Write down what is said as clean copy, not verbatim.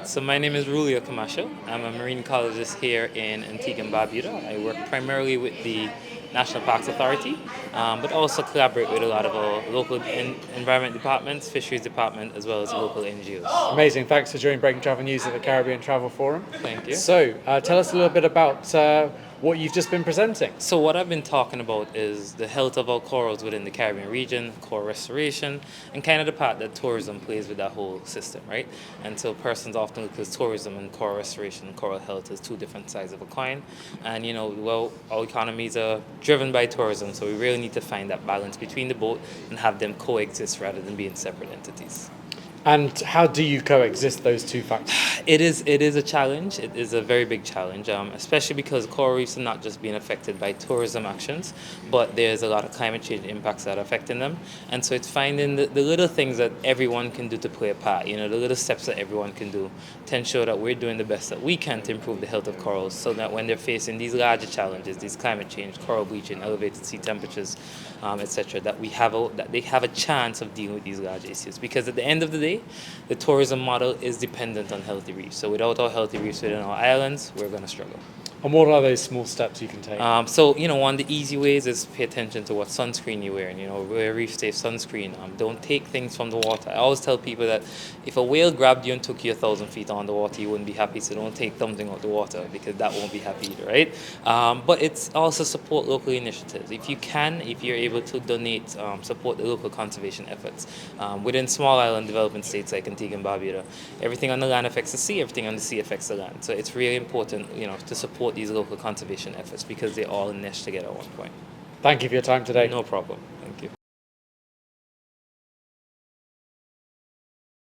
So my name is Ruleo Camacho. I'm a marine ecologist here in Antigua and Barbuda. I work primarily with the National Parks Authority, but also collaborate with a lot of our local environment departments, fisheries department, as well as local NGOs. Amazing. Thanks for joining Breaking Travel News at the Caribbean Travel Forum. Thank you. So, tell us a little bit about what you've just been presenting. So what I've been talking about is the health of our corals within the Caribbean region, coral restoration, and kind of the part that tourism plays with that whole system, right? And so persons often look at tourism and coral restoration and coral health as two different sides of a coin. And our economies are driven by tourism, so we really need to find that balance between the both and have them coexist rather than being separate entities. And how do you coexist those two factors? It is a challenge. It is a very big challenge, especially because coral reefs are not just being affected by tourism actions, but there's a lot of climate change impacts that are affecting them. And so it's finding the little things that everyone can do to play a part, the little steps that everyone can do to ensure that we're doing the best that we can to improve the health of corals so that when they're facing these larger challenges, these climate change, coral bleaching, elevated sea temperatures, etc., that they have a chance of dealing with these large issues. Because at the end of the day, the tourism model is dependent on healthy reefs. So without our healthy reefs within our islands, we're going to struggle. And what are those small steps you can take? One of the easy ways is pay attention to what sunscreen you're wearing. Wear reef safe sunscreen. Don't take things from the water. I always tell people that if a whale grabbed you and took you 1,000 feet underwater, you wouldn't be happy. So don't take something out the water because that won't be happy either, right? But it's also support local initiatives. If you're able to donate, support the local conservation efforts. Within small island development states like Antigua and Barbuda, everything on the land affects the sea, everything on the sea affects the land. So it's really important, to support these local conservation efforts because they all mesh together at one point. Thank you for your time today. No problem.